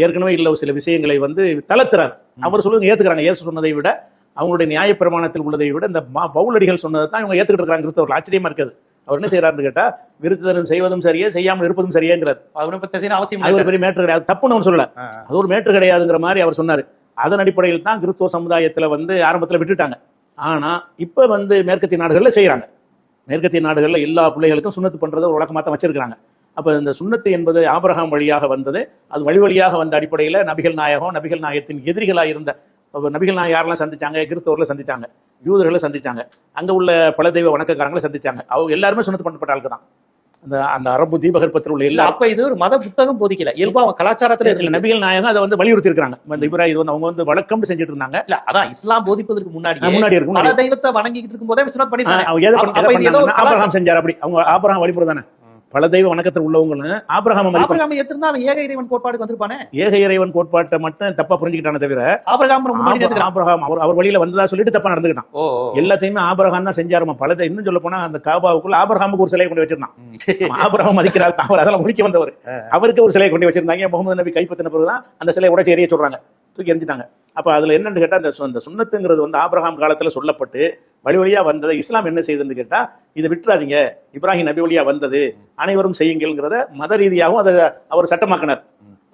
ஏற்கனவே இல்ல சில விஷயங்களை வந்து தளர்த்துறாரு. அவர் சொல்லுங்க ஏத்துக்கிறாங்க. இயேசு சொன்னதை விட, அவங்களுடைய நியாய பிரமாணத்தில் உள்ளதை விட இந்த பவுல் அடிகள் சொன்னதை தான் இவங்க ஏத்துக்கிட்டு இருக்காங்க கிறிஸ்தவர்கள். ஆச்சரியமா இருக்குது. அவர் என்ன செய்யறாருன்னு கேட்டா, விருத்தம் செய்வதும் சரியே, செய்யாமல் இருப்பதும் சரியாங்கிறார். அது ஒரு பெரிய மேட்டர் கிடையாது, தப்புன்னு அவர் சொல்லல, அது ஒரு மேட்டர் கிடையாதுங்கிற மாதிரி அவர் சொன்னாரு. அதன் அடிப்படையில் தான் கிறிஸ்துவ சமுதாயத்துல வந்து ஆரம்பத்துல விட்டுட்டாங்க. ஆனா இப்ப வந்து மேற்கத்திய நாடுகள்ல செய்யறாங்க. மேற்கத்திய நாடுகள்ல எல்லா பிள்ளைகளுக்கும் சுன்னத்து பண்றதை ஒரு வழக்கமா தான் வச்சிருக்காங்க. அப்ப இந்த சுன்னத்து என்பது ஆபிரகாம் வழியாக வந்தது. அது வழியாக வந்த அடிப்படையில நபிகள் நாயகத்தின் எதிரிகளாக இருந்த நபிகள் நாயகம் யாரெல்லாம் சந்திச்சாங்க? கிறிஸ்தவர்களை சந்திச்சாங்க, யூதர்களை சந்திச்சாங்க, அங்க உள்ள பல தெய்வ வணக்கக்காரங்களை சந்திச்சாங்க. அவங்க எல்லாருமே சுன்னத்து பண்ணப்பட்ட ஆளுக்கு தான். அந்த அரபு தீபகற்பத்தில் உள்ள எல்லா. அப்ப இது ஒரு மத புத்தகம் போதிக்கல, இயல்பா கலாச்சாரத்துல இல்ல. நபிகள் நாயகம் அதை வந்து வலியுறுத்தி இருக்காங்க. இந்த இப்ராஹிம் வந்து அவங்க வந்து வழக்கம் செஞ்சுட்டு இருந்தாங்க. இல்ல, அதான் இஸ்லாம் போதிப்பதற்கு முன்னாடி இருக்கும். பல தெய்வத்தை வணங்கிட்டு இருக்கும் போதே சுன்னத் பண்ணிட்டாங்க. ஆபிரகாம் செஞ்சார். அப்படி அவங்க ஆபிரகாம் வழிபுற தானே. பல தெய்வ வணக்கத்தில் உள்ளவங்களும் ஆபிரகாம் எத்திருந்தாலும் ஏக இறைவன் கோட்பாடுக்கு வந்திருப்பானே. ஏக இறைவன் கோட்பாட்டை மட்டும் தப்பா புரிஞ்சுக்கிட்டானே தவிர, ஆபிரகாம் அவர் வழியில வந்ததா சொல்லிட்டு தப்பா நடந்துக்கிட்டான். எல்லாத்தையுமே ஆபிரகாம் தான் செஞ்சாருமா. பல இன்னும் சொல்ல போனா அந்த காபாவுக்குள்ள ஆபிரகாமுக்கு ஒரு சிலையை கொண்டு வச்சிருந்தான். ஆபிரகாம் மதிக்கிறார், அவர் அதெல்லாம் முடிக்க வந்தவர். அவருக்கு ஒரு சிலையை கொண்டு வச்சிருந்தாங்க. முகமது நபி கைப்பற்றின பிறகுதான் அந்த சிலையை உடைச்சு எறிய சொல்றாங்க, தூக்கி எரிஞ்சிட்டாங்க. அப்ப அதுல என்னன்னு கேட்டா, அந்த சுன்னத்துங்கிறது வந்து ஆபிரகாம் காலத்துல சொல்லப்பட்டு வழியா வந்ததை இஸ்லாம் என்ன செய்யுதுன்னு கேட்டா, இதை விட்டுறாதீங்க, இப்ராஹிம் நபி வழியா வந்தது, அனைவரும் செய்யுங்கிறத மத ரீதியாகவும் அதை அவர் சட்டமாக்கினார்.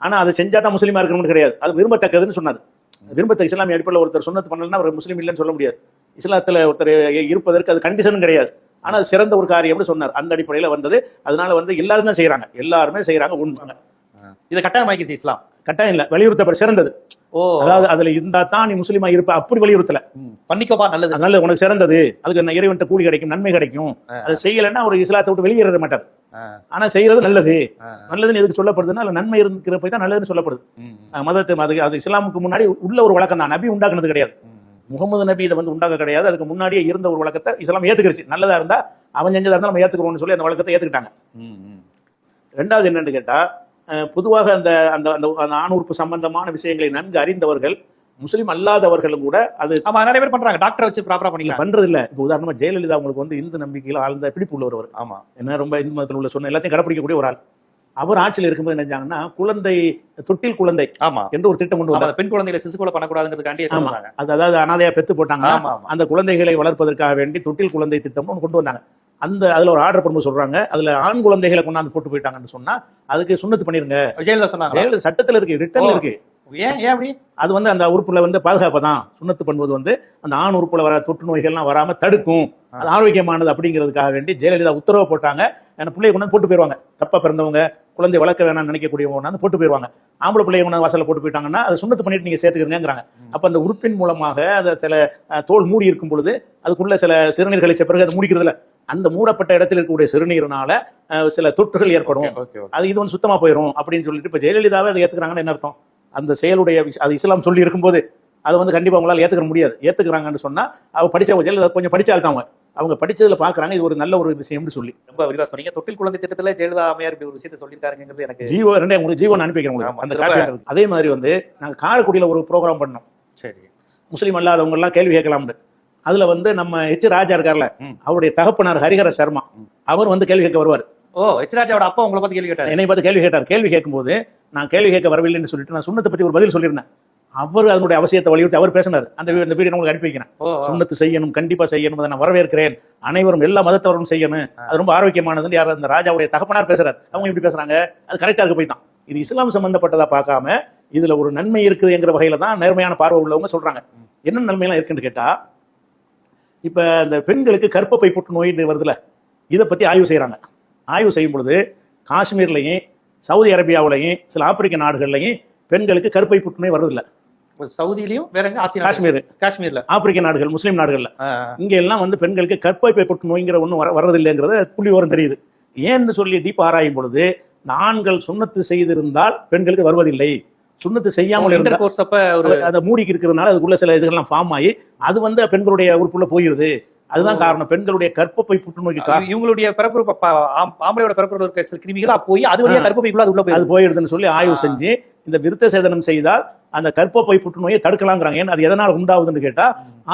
ஆனா அதை செஞ்சாதான் முஸ்லீமா இருக்கணும்னு கிடையாது, அது விரும்பத்தக்கதுன்னு சொன்னார். விரும்பத்தக்க இஸ்லாமிய அடிப்படையில் ஒருத்தர் சுன்னத் பண்ணலன்னா அவர் முஸ்லீம் இல்லைன்னு சொல்ல முடியாது. இஸ்லாத்துல ஒருத்தர் இருப்பதற்கு அது கண்டிஷனும் கிடையாது. ஆனா அது சிறந்த ஒரு காரியம் சொன்னார். அந்த அடிப்படையில வந்தது. அதனால வந்து எல்லாரும் தான் செய்யறாங்க, எல்லாருமே செய்யறாங்க. உண்மை இதை கட்டாயமாக்கிடுச்சு இஸ்லாம். கட்டாயம் இல்ல, வலியுறுத்தப்பட சிறந்தது. அதாவது அதுல இருந்தா தான் நீ முஸ்லீமா இருப்ப, அப்படி வலியுறுத்தல. பண்ணிக்கோப்பா, நல்லது, நல்லது, உனக்கு சிறந்தது, அதுக்கு இறைவன்ட்ட கூலி கிடைக்கும், நன்மை கிடைக்கும். அதை செய்யலைன்னா ஒரு இஸ்லாத்தை விட்டு வெளியேற மாட்டார். ஆனா செய்யறது நல்லது. நல்லதுன்னு எதுக்கு சொல்லப்படுதுன்னா, நன்மை இருக்கிற போய் தான் நல்லதுன்னு சொல்லப்படுது. மதத்தை அது இஸ்லாமுக்கு முன்னாடி உள்ள ஒரு வழக்கம் தான், நபி உண்டாக்குனது கிடையாது. முகமது நபி இதை வந்து உண்டாக்க கிடையாது. அதுக்கு முன்னாடியே இருந்த ஒரு வழக்கத்தை இஸ்லாம் ஏத்துக்கிடுச்சு. நல்லதா இருந்தா அவன் செஞ்சதா இருந்தா நம்ம ஏத்துக்கிறோம்னு சொல்லி அந்த வழக்கத்தை ஏத்துக்கிட்டாங்க. ரெண்டாவது என்னன்னு கேட்டா, பொதுவாக அந்த அந்த ஆணுறுப்பு சம்பந்தமான விஷயங்களை நன்கு அறிந்தவர்கள், முஸ்லீம் அல்லாதவர்களும் கூட அது நிறைய பேர் பண்றாங்க. டாக்டர் வச்சு ப்ராப்பரா பண்ணி பண்றது இல்ல. இப்போ உதாரணமா ஜெயலலிதா அவங்களுக்கு வந்து இந்து நம்பிக்கையில் ஆழ்ந்த பிடிப்பு உள்ளவர். ஆமா, என்ன ரொம்ப இந்து மதத்தில் உள்ள சொன்ன எல்லாத்தையும் கடைப்பிடிக்கக்கூடிய ஒரு ஆள். அவர் ஆட்சியில் இருக்கும்போது என்ன செஞ்சாங்கன்னா, தொட்டில் குழந்தை என்று ஒரு திட்டம் கொண்டு வந்தாங்க. பெண் குழந்தைகளை சிசுகொலை பண்ணக்கூடாதுங்கிறதுக்காண்டி. அதாவது அனாதையா பெத்து போட்டாங்க. அந்த குழந்தைகளை வளர்ப்பதற்காக வேண்டி தொட்டில் குழந்தை திட்டம் கொண்டு வந்தாங்க. அதுல ஒரு ஆர்டர் பண்ணும்போது சொல்றாங்க, அதுல ஆண் குழந்தைகளை கொண்டாந்து போட்டு போயிட்டாங்கன்னு சொன்னா அதுக்கு சுன்னத்து பண்ணிருங்க. ஜெயலலிதா சட்டத்துல இருக்கு, ரிட்டர்ன்ல இருக்கு. அது வந்து அந்த உறுப்புல வந்து பாதுகாப்பு தான். சுன்னத்து பண்ணுவது வந்து அந்த ஆண் உறுப்புல வர தொற்று நோய்கள்லாம் வராம தடுக்கும், அது ஆரோக்கியமானது அப்படிங்கிறதுக்காக வேண்டி ஜெயலலிதா உத்தரவு போட்டாங்க. என்ன பிள்ளைய கொண்டு வந்து போட்டு போயிருவாங்க. தப்பா பிறந்தவங்க, குழந்தை வளர்க்க வேணாம்னு நினைக்கக்கூடியவங்க கொண்டாந்து போட்டு போயிருவாங்க. ஆம்பளை பிள்ளைய கொண்டாந்து வாசல்ல போட்டு போயிட்டாங்கன்னா அது சுண்ணத்து பண்ணிட்டு நீங்க சேர்த்துக்கிறீங்கிறாங்க. அப்ப அந்த உறுப்பின் மூலமாக அந்த சில தோல் மூடி இருக்கும் பொழுது அதுக்குள்ள சில சிறுநீர் கழிச்ச பிறகு அது மூடிக்கிறதுல அந்த மூடப்பட்ட இடத்துல இருக்கக்கூடிய சிறுநீர்னால சில தொற்றுகள் ஏற்படும். அது இது வந்து சுத்தமா போயிடும் அப்படின்னு சொல்லிட்டு இப்ப ஜெயலலிதாவே அதை ஏத்துக்கிறாங்கன்னு என்ன அர்த்தம்? அந்த செயலுடைய அது இஸ்லாம் சொல்லி இருக்கும்போது அதை வந்து கண்டிப்பா அவங்களால ஏத்துக்க முடியாது. ஏத்துக்கிறாங்கன்னு சொன்னா அவ படிச்ச ஜெயலலிதா கொஞ்சம் படிச்சால் தான் அவங்க படிச்சதுல பாக்குறாங்க இது ஒரு நல்ல ஒரு விஷயம்னு சொல்லி. ரொம்ப விரிவா சொன்னீங்க. தொட்டில் குழந்தை திட்டத்துல ஜெயலலிதா அம்மையார் இப்படி ஒரு விஷயத்தை சொல்லியிருக்காருங்கிறது எனக்கு ஜீவோ ரெண்டே உங்களுக்கு ஜீவோ அனுப்பிக்கிறேன் உங்களுக்கு அந்த காப்பி. அதே மாதிரி வந்து நாங்க காரைக்குடியில ஒரு ப்ரோக்ராம் பண்ணோம். சரி, முஸ்லீம் அல்லாதவங்க எல்லாம் கேள்வி கேட்கலாம்னு. அதுல வந்து நம்ம எச் ராஜா இருக்கார்ல, அவருடைய தகப்பனார் ஹரிஹர சர்மா, அவர் வந்து கேள்வி கேட்க வருவார். ஓ, எச் ராஜாவோட அப்பா உங்களை பார்த்து கேள்வி கேட்டார்? என்னை பார்த்து கேள்வி கேட்டார். கேள்வி கேட்கும்போது நான் கேள்வி கேட்க வரவில்லைன்னு சொல்லிட்டு நான் சுண்ணத்தை பத்தி ஒரு பதில் சொல்லியிருந்தேன். அவர் அதனுடைய அவசியத்தை வலியுறுத்தி அவர் பேசினார். அந்த வீடியோ உங்களுக்கு அனுப்பி வைக்கிறேன். சுண்ணத்து செய்யணும், கண்டிப்பா செய்யணும், அதை நான் வரவேற்கிறேன், அனைவரும் எல்லா மதத்தவரும் செய்யணும், அது ரொம்ப ஆரோக்கியமானதுன்னு யார் அந்த ராஜாவுடைய தகப்பனார் பேசுறாரு. அவங்க எப்படி பேசுறாங்க? அது கரெக்டா இருக்கு. போய் தான் இது இஸ்லாம் சம்பந்தப்பட்டதா பார்க்காம இதுல ஒரு நன்மை இருக்குதுங்கிற வகையில தான் நேர்மையான பார்வை உள்ளவங்க சொல்றாங்க. என்ன நன்மையெல்லாம் இருக்குன்னு கேட்டா, இப்ப இந்த பெண்களுக்கு கர்ப்பப்பை புற்றுநோய் வருதுல, இதை பத்தி ஆய்வு செய்யறாங்க. ஆய்வு செய்யும் பொழுது காஷ்மீர்லையும் சவுதி அரேபியாவிலையும் சில ஆப்பிரிக்க நாடுகள்லையும் பெண்களுக்கு கருப்பை புற்றுநோய் வருதில்லை. சவுதியிலையும் வேற எங்க? காஷ்மீர்ல ஆப்பிரிக்க நாடுகள், முஸ்லீம் நாடுகள்ல இங்க எல்லாம் வந்து பெண்களுக்கு கர்ப்பப்பை புற்றுநோய்ங்கிற ஒன்றும் வர்றதில்லைங்கிறத புள்ளி விவரம் தெரியுது. ஏன்னு சொல்லி டீப் ஆராயும் பொழுது ஆண்கள் சுண்ணத்து செய்திருந்தால் பெண்களுக்கு வருவதில்லை, சுண்ணத்து செய்யாமல் அதை மூடிக்கு இருக்கிறதுனால அதுக்குள்ள சில இதுகள்லாம் ஃபார்ம் ஆகி அது வந்து பெண்களுடைய உறுப்புள்ள போயிருது. அதுதான் காரணம். பெண்களுடைய கர்ப்பப்பை புற்றுநோய்க்கு காரணம் இவங்களுடைய பிறப்பு ஆம்பளையோட பிறப்புல இருக்க சில கிருமிகளா போய் அது வழியா கர்ப்பப்பைக்குள்ள அது உள்ள போய் அது போயிருதுன்னு சொல்லி ஆய்வு செஞ்சு இந்த விருத்த சேதனம் செய்தால் அந்த கர்ப்பப்பை புற்றுநோயை தடுக்கலாங்கிறாங்க. ஏன்னா அது எதனால் உண்டாகுதுன்னு கேட்டா,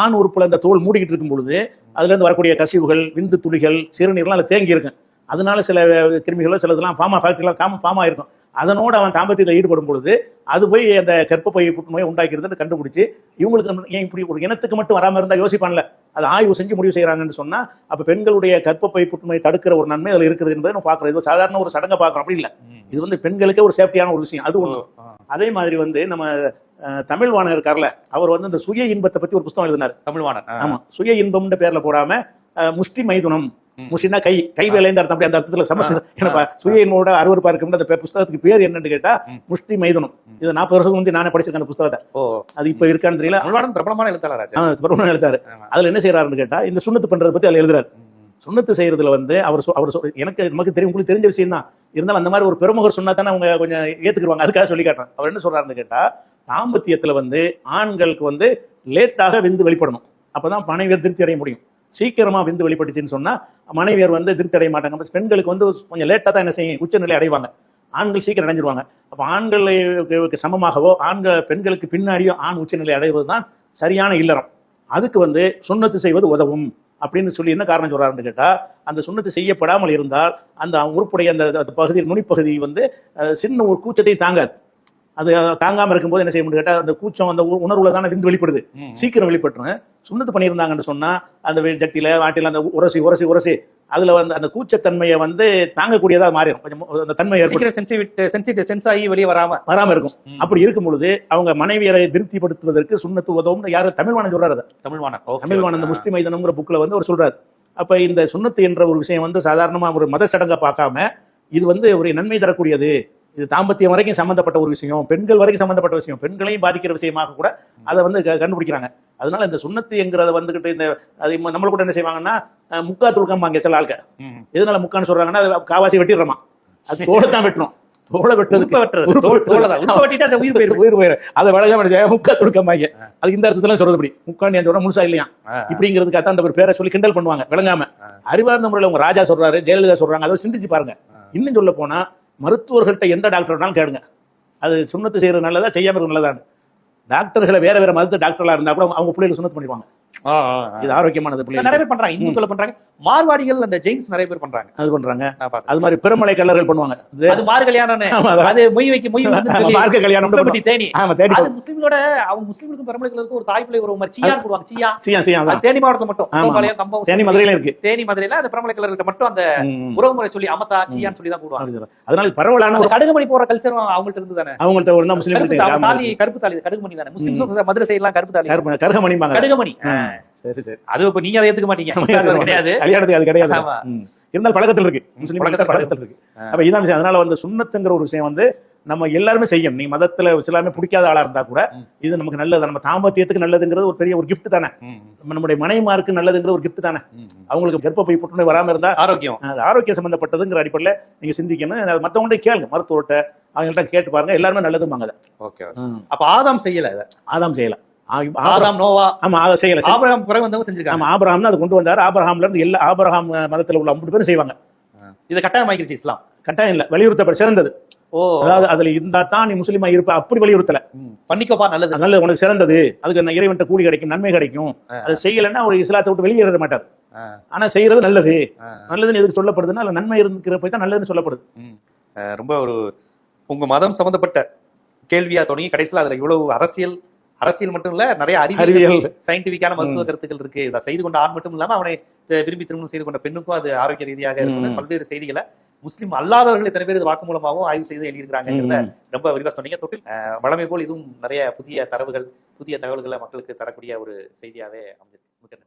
ஆண் உறுப்புல அந்த தோல் மூடிக்கிட்டு இருக்கும் பொழுது அதுல இருந்து வரக்கூடிய கசிவுகள், விந்து துளிகள், சிறுநீர்லாம் அதுல தேங்கி இருக்கும். அதனால சில கிருமிகளோ சிலதெல்லாம் ஃபார்மா ஃபேக்டரிலாம் ஃபார்மா இருக்கும். அதனோட அவன் தாம்பத்தியத்தில் ஈடுபடும் பொழுது அது போய் அந்த கர்ப்பப்பை புற்றுநோயை உண்டாக்கிறது கண்டுபிடிச்சு இவங்களுக்கு ஏன் இப்படி ஒரு இனத்துக்கு மட்டும் வராம இருந்தா யோசிப்பான்ல, அதை ஆய்வு செஞ்சு முடிவு செய்யறாங்கன்னு சொன்னா அப்ப பெண்களுடைய கர்ப்பப்பை புற்றுநோய் தடுக்கிற ஒரு நன்மை அதுல இருக்குது என்பதை நம்ம பாக்குறோம். இது சாதாரண ஒரு சடங்கை பாக்குறோம் அப்படி இல்ல, இது வந்து பெண்களுக்கே ஒரு சேஃப்டியான ஒரு விஷயம். அது ஒண்ணு. அதே மாதிரி வந்து நம்ம தமிழ்வாணன் இருக்கார்ல, அவர் வந்து இந்த சுய இன்பத்தை பத்தி ஒரு புத்தகம் எழுதினார். தமிழ்வாணன். ஆமா, சுய இன்பம்ன்ற பேர்ல போடாம முஷ்டி மைதுனம், முஷ்டினா கை வேலைன்ற அர்த்தம். அப்படி அந்த அர்த்தத்துல சமஸ்கிருதம் ஏன்னா சுய இன்போட அருவருப்பா இருக்கும். அந்த புத்தகத்துக்கு பேர் என்னன்னு கேட்டா முஷ்டி மைதுனம். இது 40 வருஷத்துக்கு முந்தைய நானே படிச்சிருக்கேன் அந்த புத்தகத்தை. அது இப்ப இருக்கான்னு தெரியல. பிரபலமான எழுத்தாளர். பிரபலமான எழுத்தாரு. அதுல என்ன செய்யறாருன்னு கேட்டா, இந்த சுண்ணத்து பண்றதை பத்தி அதுல எழுதுறாரு. சுண்ணத்து செய்யறதுல வந்து அவர் எனக்கு நமக்கு தெரியும், உங்களுக்கு தெரிஞ்ச விஷயம் தான் இருந்தாலும் அந்த மாதிரி ஒரு பெருமுகர் சொன்னா தானே அவங்க கொஞ்சம் ஏத்துக்குவாங்க. அதுக்காக சொல்லி காட்டுறேன். அவர் என்ன சொல்றாருன்னு கேட்டா, தாம்பத்தியத்துல வந்து ஆண்களுக்கு வந்து லேட்டாக விந்து வெளிப்படணும், அப்பதான் மனைவியர் திருப்தி அடைய முடியும். சீக்கிரமா விந்து வெளிப்பட்டுச்சுன்னு சொன்னா மனைவியர் வந்து திருப்தி அடைய மாட்டாங்க. பெண்களுக்கு வந்து கொஞ்சம் லேட்டா தான் என்ன செய்யும், உச்சநிலை அடைவாங்க. ஆண்கள் சீக்கிரம் அடைஞ்சிருவாங்க. அப்ப ஆண்களுக்கு சமமாகவோ பெண்களுக்கு பின்னாடியோ ஆண் உச்சநிலை அடைவதுதான் சரியான இல்லறம். அதுக்கு வந்து சுண்ணத்து செய்வது உதவும் அப்படின்னு சொல்லி என்ன காரணம் சொல்றாருன்னு கேட்டா, அந்த சுண்ணத்து செய்யப்படாமல் இருந்தால் அந்த உறுப்புடைய அந்த பகுதி, நுனிப்பகுதி வந்து சின்ன ஒரு கூச்சத்தை தாங்காது. அது தாங்காம இருக்கும்போது என்ன செய்ய முடியும் கேட்டா, அந்த கூச்சம் அந்த உணர்வுல தானே விந்து வெளிப்படுது, சீக்கிரம் வெளிப்பட்டுரும். சுண்ணத்து பண்ணியிருந்தாங்கன்னு சொன்னா அந்த ஜட்டியில வாட்டில அந்த உரசி உரசி உரசி அதுல வந்து அந்த கூச்சத்தன்மையை வந்து தாங்கக்கூடியதா மாறிடும். கொஞ்சம் அந்த தன்மை சென்ஸ் ஆகி வெளியே வராம இருக்கும். அப்படி இருக்கும் பொழுது அவங்க மனைவியரை திருப்திப்படுத்துவதற்கு சுண்ணத்து உதவும். யாரு? தமிழ்வாணன் சொல்றாரு. தமிழ்வாணன் அந்த முஸ்லிம் மைதனம்ங்கிற புக்ல வந்து அவர் சொல்றாரு. அப்ப இந்த சுண்ணத்து என்ற ஒரு விஷயம் வந்து சாதாரணமா ஒரு மத சடங்கை பார்க்காம இது வந்து ஒரு நன்மை தரக்கூடியது. இது தாம்பத்தியம் வரைக்கும் சம்பந்தப்பட்ட ஒரு விஷயம், பெண்கள் வரைக்கும் சம்பந்தப்பட்ட விஷயம், பெண்களையும் பாதிக்கிற விஷயமாக கூட அதை வந்து கண்டுபிடிக்கிறாங்க. அதனால இந்த சுண்ணத்துங்கிறத வந்துகிட்டு இந்த நம்மள கூட என்ன செய்வாங்கன்னா முக்கா துளுக்கம்பாங்க சில ஆளுக்க. எதனால முக்கான்னு சொல்றாங்கன்னா, அது காவாசி வெட்டிடுறோமா, அது தோலைத்தான் வெட்டணும். தோலை வெட்டுறதுக்கு உயிர் போயிரு, அதை வழங்க முக்கா துளுக்கம்பாங்க. அது இந்த அர்த்தத்துல சொல்றது முக்கான்னு சொல்ற முழுசா இல்லையா இப்படிங்கிறதுக்காக தான் அந்த பேரை சொல்லி கிண்டல் பண்ணுவாங்க விளங்காம. அறிவார்ந்த முறையில் உங்க ராஜா சொல்றாரு, ஜெயலலிதா சொல்றாங்க, அதை சிந்திச்சு பாருங்க. இன்னும் சொல்ல போனா மருத்துவர்கள்ட்ட எந்த டாக்டர்னாலும் கேளுங்க, அது சுண்ணத்து செய்யறது நல்லதா செய்யாம இருக்கிறது நல்லதான். டாக்டர்கள் வேற வேற மருத்துவ டாக்டர்களா இருந்தா கூட அவங்க பிள்ளைகளுக்கு சுண்ணத்து பண்ணிடுவாங்க. இது ஆரோக்கியமானது. நிறைய பேர் பண்றாங்க, இந்துக்கள் பண்றாங்க, மார்வாடிகள் அந்த ஜெயின்ஸ் நிறைய பேர் பண்றாங்க. அது பண்றாங்க. அது மாதிரி பிறமலை கல்லர்கள் பண்ணுவாங்க. அது மார்கல்யாணம், அது மொய் வைக்க மார்க்க கல்யாணம் தேனி. அது முஸ்லிம்களோட அவங்க முஸ்லிம்களுக்கும் பிறமலை கல்லருக்கும் ஒரு தாய்ப்பிள்ளை ஒரு மாதிரி சியா போடுவாங்க. சியா தேனி மாவட்டத்துல மட்டும், தேனி மதுரையில இருக்கு. தேனி மதுரையில அந்த பிறமலை கல்லர்கிட்ட மட்டும் அந்த உறவுமுறை சொல்லி அமத்தா சியான்னு சொல்லி தான் போடுவாங்க. அதனால பரவலான ஒரு கடுகுமணி போற கல்ச்சர் அவங்கள்ட்ட இருந்து தானே. அவங்கள்ட்ட ஒரு முஸ்லிம் கருப்பு தாலி கடுகுமணி தானே. முஸ்லிம் மதுரை சைடுலாம் கருப்பு தாலி கடுகுமணி. சரி சரி. அது இப்ப நீங்க அதை ஏத்துக்க மாட்டீங்க, கிடையாது கல்யாணத்துக்கு அது கிடையாது. இருந்தால் பழக்கத்தில் இருக்கு, முஸ்லீம் பழக்கத்தில் இருக்கு. அப்ப இதான் விஷயம். அதனால வந்து சுன்னத்துங்கிற ஒரு விஷயம் வந்து நம்ம எல்லாருமே செய்யணும். நீ மதத்துல எல்லாமே பிடிக்காத ஆளா இருந்தா கூட இது நமக்கு நல்லது, நம்ம தாம்பத்தியத்துக்கு நல்லதுங்கிறது ஒரு பெரிய ஒரு கிஃப்ட் தானே, நம்முடைய மனைவிமாருக்கு நல்லதுங்கிற ஒரு கிஃப்ட் தானே. அவங்களுக்கு கர்ப்பப்பை புற்றுநோய் வராம இருந்தா ஆரோக்கியம், ஆரோக்கியம் சம்பந்தப்பட்டதுங்கிற அடிப்படையில நீங்க சிந்திக்கணும். மத்தவங்கள்ட்ட கேளுங்க, மருத்துவர்கிட்ட அவங்கள்ட்ட கேட்டு பாருங்க, எல்லாருமே நல்லதுமாங்க. அப்ப ஆதாம் செய்யல, ஆதாம் செய்யல, ஆபிரகாம் நோவா, ஆமா அதை செய்யல, ஆபிரகாம் பிறகு வந்தவங்க செஞ்சிருக்காங்க. ஆமா ஆபிரகாம் தான் அதை கொண்டு வந்தாரு. ஆபிரகாம்ல இருந்து எல்லா ஆபிரகாம் மதத்துல உள்ள 50 பேரும் செய்வாங்க. இதை கட்டாயமாக்கிருச்சு இஸ்லாம். கட்டாயம் இல்ல, வலியுறுத்தப்பட சிறந்தது. அதாவது அதுல இருந்தா தான் நீ முஸ்லீமா இருப்ப, அப்படி வலியுறுத்தல. பண்ணிக்கோப்பா, நல்லது நல்லது, உனக்கு சிறந்தது, அதுக்கு இறைவன்ட்ட கூலி கிடைக்கும், நன்மை கிடைக்கும். அது செய்யலைன்னா ஒரு இஸ்லாத்தை விட்டு வெளியேற மாட்டார். ஆனா செய்யறது நல்லது, நல்லதுன்னு எதுக்கு சொல்லப்படுதுன்னா அதுல நன்மை இருக்கிறப்ப தான் நல்லதுன்னு சொல்லப்படுது. ரொம்ப ஒரு உங்க மதம் சம்பந்தப்பட்ட கேள்வியா தொடங்கி கடைசியில் அதுல இவ்வளவு அரசியல் மட்டும் இல்ல, நிறைய அறிவியல் சயின்டிபிக்கான மருத்துவ கருத்துக்கள் இருக்கு. இதை செய்து கொண்ட ஆண் மட்டும் இல்லாம அவனை விரும்பி திருமணம் செய்து கொண்ட பெண்ணுக்கும் அது ஆரோக்கிய ரீதியாக இருக்கு. பல்வேறு செய்திகளை முஸ்லீம் அல்லாதவர்கள் எத்தனை பேர் இது வாக்குமூலமாகவும் ஆய்வு செய்து எழுதியிருக்கிறாங்க. ரொம்ப விரிவா சொன்னீங்க. தொட்டில் வளமை போல் இதுவும் நிறைய புதிய தரவுகள், புதிய தகவல்களை மக்களுக்கு தரக்கூடிய ஒரு செய்தியாவே அமைஞ்சிருக்கு.